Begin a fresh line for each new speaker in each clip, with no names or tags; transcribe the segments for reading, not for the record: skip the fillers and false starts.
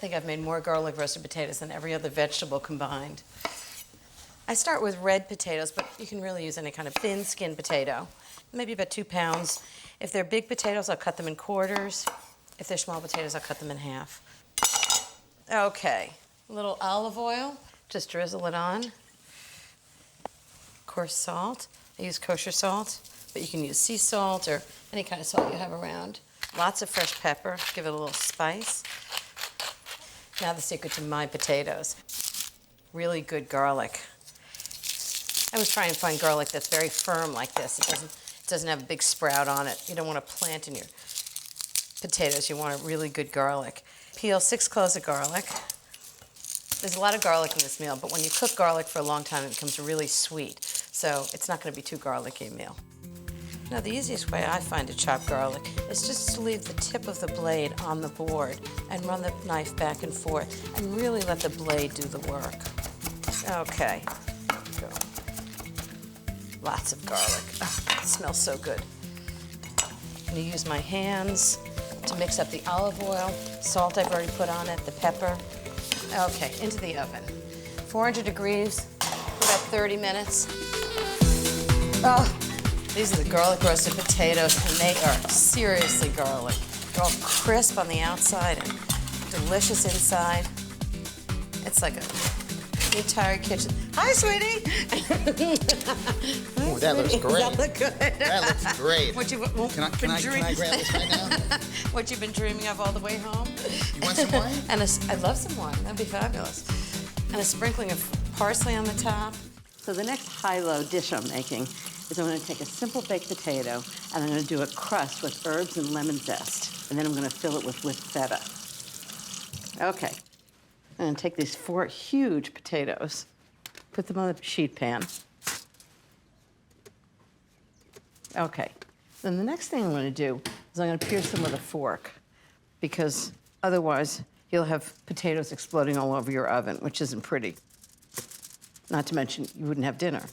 think I've made more garlic roasted potatoes than every other vegetable combined. I start with red potatoes, but you can really use any kind of thin-skinned potato, maybe about 2 pounds. If they're big potatoes, I'll cut them in quarters. If they're small potatoes, I'll cut them in half. Okay, a little olive oil, just drizzle it on. Coarse salt, I use kosher salt, but you can use sea salt or any kind of salt you have around. Lots of fresh pepper, give it a little spice. Now the secret to my potatoes. Really good garlic. I was trying to find garlic that's very firm like this. It doesn't have a big sprout on it. You don't want to plant in your potatoes. You want a really good garlic. Peel 6 cloves of garlic. There's a lot of garlic in this meal, but when you cook garlic for a long time, it becomes really sweet. So it's not going to be too garlicky a meal. Now, the easiest way I find to chop garlic is just to leave the tip of the blade on the board and run the knife back and forth and really let the blade do the work. Okay, go. Lots of garlic. Oh, it smells so good. I'm going to use my hands to mix up the olive oil, salt I've already put on it, the pepper. Okay, into the oven. 400 degrees for about 30 minutes. Oh. These are the garlic roasted potatoes, and they are seriously garlic. They're all crisp on the outside and delicious inside. It's like the entire kitchen. Hi, sweetie.
Ooh, that looks great.
That look good.
That looks great.
Can
I grab this right now?
What you've been dreaming of all the way home?
You want some wine?
And I'd love some wine. That'd be fabulous. And a sprinkling of parsley on the top. So the next high-low dish I'm making is I'm going to take a simple baked potato and I'm going to do a crust with herbs and lemon zest. And then I'm going to fill it with feta. Okay. I'm going to take these 4 huge potatoes, put them on the sheet pan. Okay. Then the next thing I'm going to do is I'm going to pierce them with a fork, because otherwise you'll have potatoes exploding all over your oven, which isn't pretty. Not to mention you wouldn't have dinner.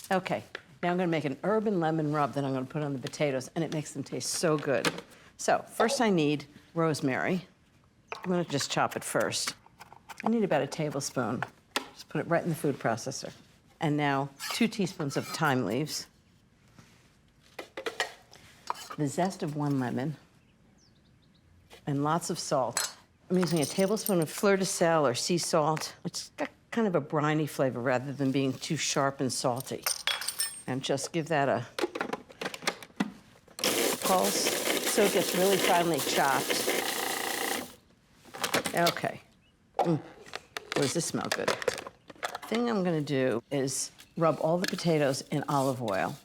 Okay, now I'm going to make an herb and lemon rub that I'm going to put on the potatoes, and it makes them taste so good. So first I need rosemary. I'm going to just chop it first. I need about a tablespoon. Just put it right in the food processor. And now 2 teaspoons of thyme leaves, the zest of 1 lemon, and lots of salt. I'm using a tablespoon of fleur de sel or sea salt, which is kind of a briny flavor rather than being too sharp and salty. And just give that a pulse so it gets really finely chopped. Okay. Does this smell good? The thing I'm gonna do is rub all the potatoes in olive oil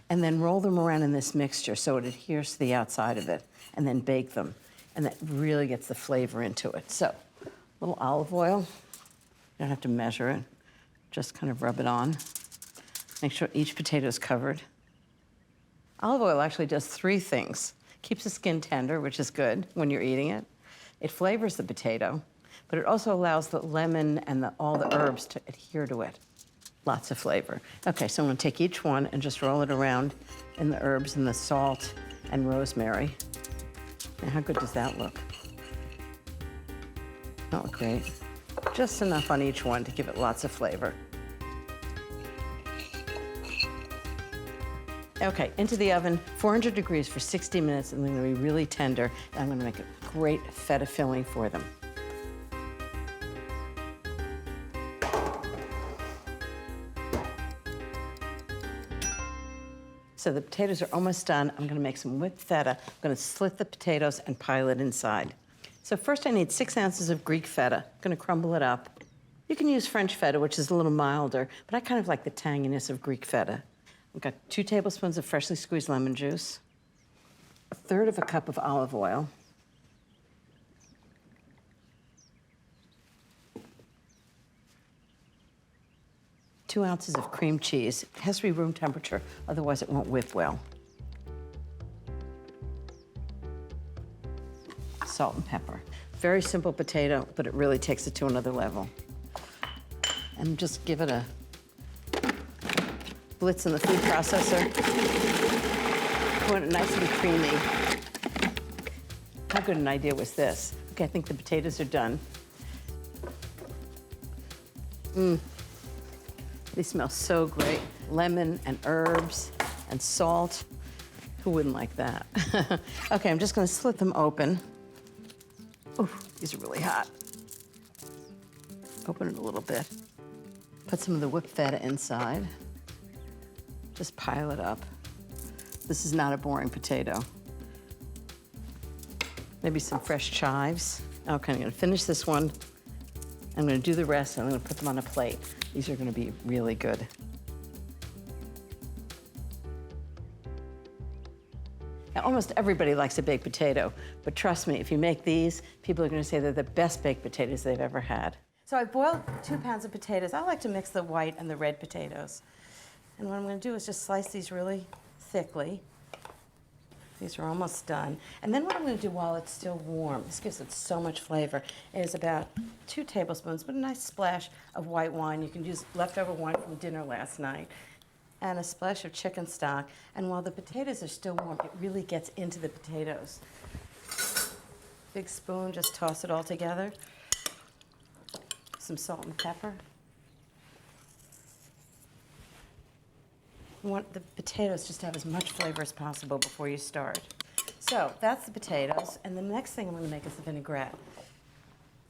and then roll them around in this mixture so it adheres to the outside of it, and then bake them. And that really gets the flavor into it. So, a little olive oil. You don't have to measure it. Just kind of rub it on. Make sure each potato is covered. Olive oil actually does 3 things. Keeps the skin tender, which is good when you're eating it. It flavors the potato, but it also allows the lemon and all the herbs to adhere to it. Lots of flavor. Okay, so I'm gonna take each one and just roll it around in the herbs and the salt and rosemary. Now, how good does that look? That look great. Just enough on each one to give it lots of flavor. Okay, into the oven, 400 degrees for 60 minutes, and they're gonna be really tender, and I'm gonna make a great feta filling for them. So the potatoes are almost done. I'm gonna make some whipped feta. I'm gonna slit the potatoes and pile it inside. So first I need 6 ounces of Greek feta. I'm gonna crumble it up. You can use French feta, which is a little milder, but I kind of like the tanginess of Greek feta. I've got 2 tablespoons of freshly squeezed lemon juice, 1/3 cup of olive oil, 2 ounces of cream cheese. It has to be room temperature, otherwise it won't whip well. Salt and pepper. Very simple potato, but it really takes it to another level. And just give it a blitz in the food processor. We want it nice and creamy. How good an idea was this? Okay, I think the potatoes are done. They smell so great. Lemon and herbs and salt. Who wouldn't like that? Okay, I'm just gonna slit them open. Oh, these are really hot. Open it a little bit. Put some of the whipped feta inside. Just pile it up. This is not a boring potato. Maybe some fresh chives. Okay, I'm gonna finish this one. I'm gonna do the rest, and I'm gonna put them on a plate. These are gonna be really good. Now, almost everybody likes a baked potato, but trust me, if you make these, people are gonna say they're the best baked potatoes they've ever had. So I boiled 2 pounds of potatoes. I like to mix the white and the red potatoes. And what I'm gonna do is just slice these really thickly. These are almost done. And then what I'm gonna do while it's still warm, this gives it so much flavor, is about 2 tablespoons, but a nice splash of white wine. You can use leftover wine from dinner last night. And a splash of chicken stock. And while the potatoes are still warm, it really gets into the potatoes. Big spoon, just toss it all together. Some salt and pepper. You want the potatoes just to have as much flavor as possible before you start. So that's the potatoes, and the next thing I'm gonna make is the vinaigrette.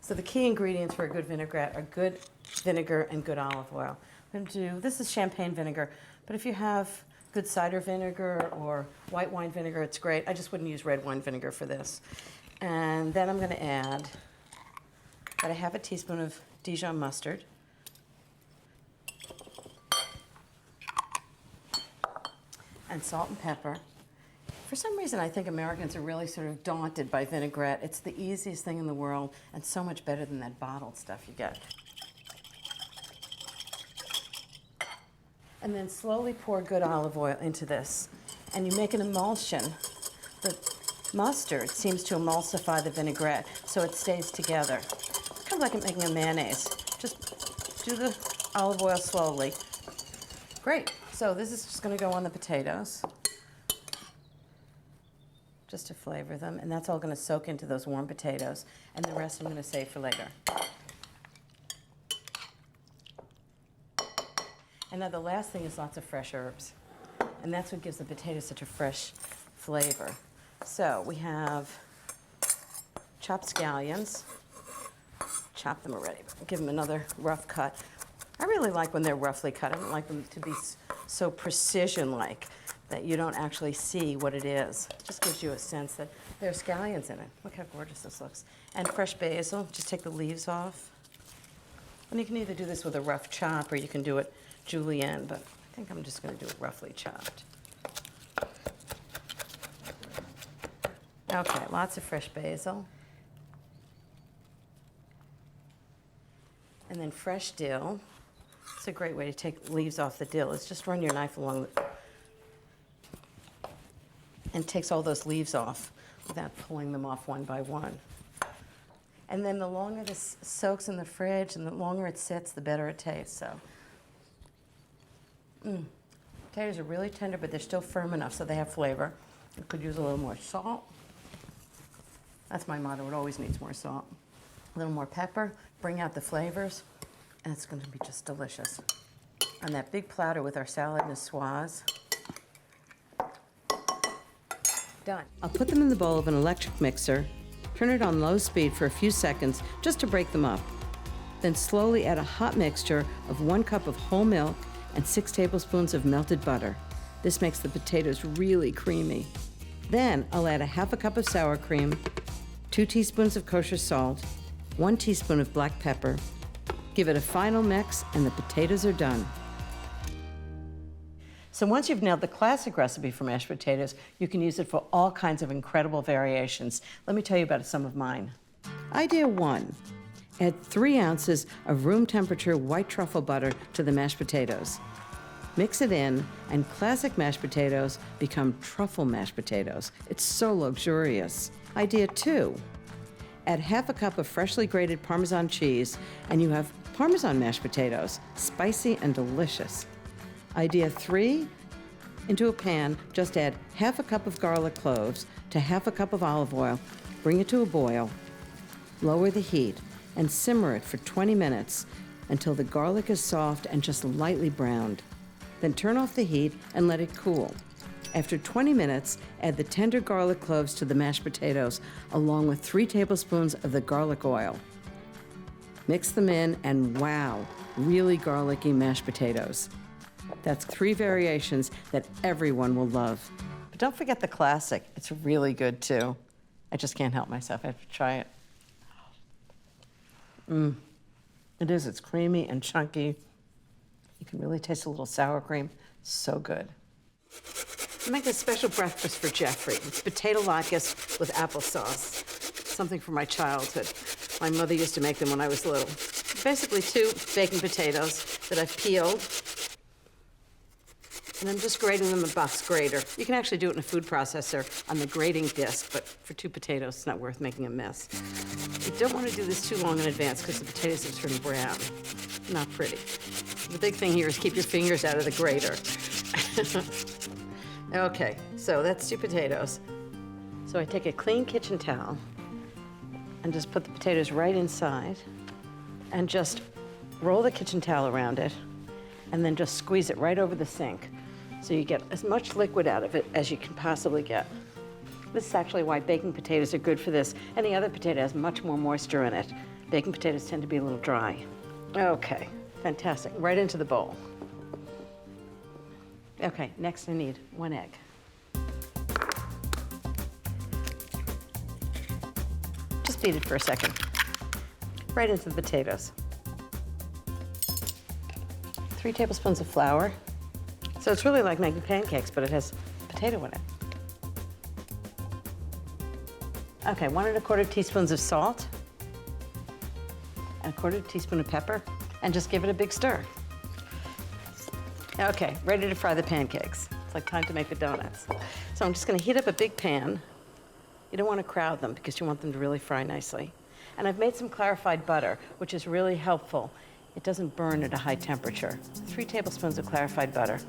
So the key ingredients for a good vinaigrette are good vinegar and good olive oil. I'm gonna do, this is champagne vinegar, but if you have good cider vinegar or white wine vinegar, it's great. I just wouldn't use red wine vinegar for this. And then I'm gonna add about a half a teaspoon of Dijon mustard. And salt and pepper. For some reason, I think Americans are really sort of daunted by vinaigrette. It's the easiest thing in the world and so much better than that bottled stuff you get. And then slowly pour good olive oil into this. And you make an emulsion. The mustard seems to emulsify the vinaigrette so it stays together. It's kind of like making a mayonnaise. Just do the olive oil slowly. Great. So this is just going to go on the potatoes, just to flavor them, and that's all going to soak into those warm potatoes, and the rest I'm going to save for later. And now the last thing is lots of fresh herbs, and that's what gives the potatoes such a fresh flavor. So we have chopped scallions. Chop them already, but give them another rough cut. I really like when they're roughly cut. I don't like them to be so precision-like that you don't actually see what it is. It just gives you a sense that there are scallions in it. Look how gorgeous this looks. And fresh basil, just take the leaves off. And you can either do this with a rough chop or you can do it julienne, but I think I'm just gonna do it roughly chopped. Okay, lots of fresh basil. And then fresh dill. It's a great way to take leaves off the dill. Is just run your knife along and takes all those leaves off without pulling them off one by one. And then the longer this soaks in the fridge and the longer it sits, the better it tastes. So, potatoes are really tender, but they're still firm enough so they have flavor. You could use a little more salt. That's my motto. It always needs more salt. A little more pepper, bring out the flavors, and it's going to be just delicious. On that big platter with our salad niçoise. Done. I'll put them in the bowl of an electric mixer, turn it on low speed for a few seconds just to break them up. Then slowly add a hot mixture of 1 cup of whole milk and 6 tablespoons of melted butter. This makes the potatoes really creamy. Then I'll add a half a cup of sour cream, 2 teaspoons of kosher salt, 1 teaspoon of black pepper. Give it a final mix and the potatoes are done. So once you've nailed the classic recipe for mashed potatoes, you can use it for all kinds of incredible variations. Let me tell you about some of mine. Idea 1, add 3 ounces of room temperature white truffle butter to the mashed potatoes. Mix it in, and classic mashed potatoes become truffle mashed potatoes. It's so luxurious. Idea 2, add half a cup of freshly grated Parmesan cheese, and you have Parmesan mashed potatoes, spicy and delicious. Idea 3, into a pan, just add half a cup of garlic cloves to half a cup of olive oil Bring it to a boil, lower the heat, and simmer it for 20 minutes until the garlic is soft and just lightly browned. Then turn off the heat and let it cool. After 20 minutes, add the tender garlic cloves to the mashed potatoes, along with 3 tablespoons of the garlic oil. Mix them in, and wow, really garlicky mashed potatoes. That's 3 variations that everyone will love. But don't forget the classic. It's really good, too. I just can't help myself. I have to try it. It is. It's creamy and chunky. You can really taste a little sour cream. So good. I'm making a special breakfast for Jeffrey. It's potato latkes with applesauce. Something from my childhood. My mother used to make them when I was little. Basically 2 baking potatoes that I've peeled. And I'm just grating them in a box grater. You can actually do it in a food processor on the grating disc, but for 2 potatoes, it's not worth making a mess. You don't want to do this too long in advance because the potatoes will turn brown. Not pretty. The big thing here is keep your fingers out of the grater. Okay, so that's 2 potatoes. So I take a clean kitchen towel and just put the potatoes right inside and just roll the kitchen towel around it and then just squeeze it right over the sink so you get as much liquid out of it as you can possibly get. This is actually why baking potatoes are good for this. Any other potato has much more moisture in it. Baking potatoes tend to be a little dry. Okay, fantastic. Right into the bowl. Okay, next I need 1 egg. Just beat it for a second. Right into the potatoes. 3 tablespoons of flour. So it's really like making pancakes, but it has potato in it. Okay, 1 1/4 teaspoons of salt, and 1/4 teaspoon of pepper, and just give it a big stir. Okay, ready to fry the pancakes. It's like time to make the donuts. So I'm just gonna heat up a big pan. You don't wanna crowd them because you want them to really fry nicely. And I've made some clarified butter, which is really helpful. It doesn't burn at a high temperature. 3 tablespoons of clarified butter.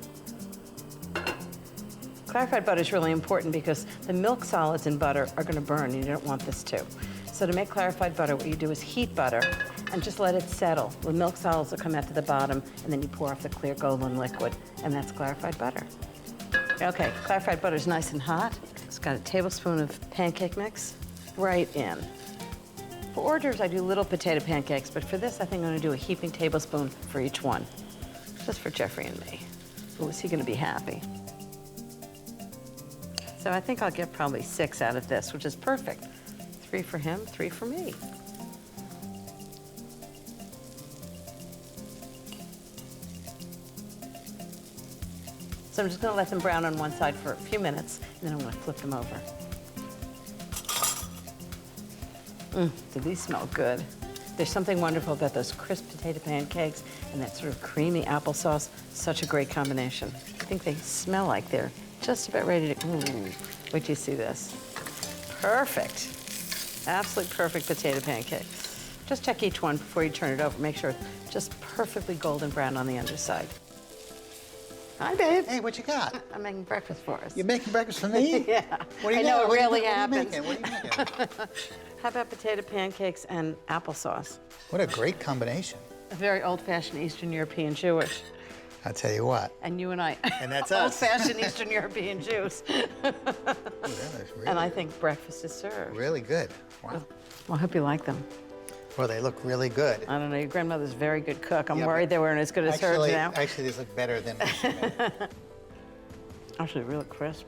Clarified butter is really important because the milk solids in butter are gonna burn, and you don't want this to. So to make clarified butter, what you do is heat butter and just let it settle. The milk solids will come out to the bottom, and then you pour off the clear golden liquid, and that's clarified butter. Okay, clarified butter is nice and hot. It's got a tablespoon of pancake mix right in. For hors d'oeuvres, I do little potato pancakes, but for this, I think I'm gonna do a heaping tablespoon for each one, just for Jeffrey and me. Oh, is he gonna be happy? So I think I'll get probably 6 out of this, which is perfect. 3 for him, 3 for me. So I'm just gonna let them brown on one side for a few minutes, and then I'm gonna flip them over. Do these smell good? There's something wonderful about those crisp potato pancakes and that sort of creamy applesauce. Such a great combination. I think they smell like they're just about ready to, wait till you see this. Perfect. Absolutely perfect potato pancakes. Just check each one before you turn it over. Make sure it's just perfectly golden brown on the underside. Hi, babe.
Hey, what you got?
I'm making breakfast for us.
You're making breakfast for me?
Yeah.
What do you
I know,
got?
it rarely
What
happens.
are you making?
How about potato pancakes and applesauce?
What a great combination.
A very old-fashioned Eastern European Jewish.
I'll tell you what.
And you and I.
And that's us.
Old-fashioned Eastern European Jews.
Ooh, that is really,
And I think breakfast is served.
really good. Wow.
Well, I hope you like them.
Well, they look really good.
I don't know, your grandmother's a very good cook. I'm
Yeah,
worried
but
they weren't as good as hers now.
Actually, these look better than.
Actually, really crisp.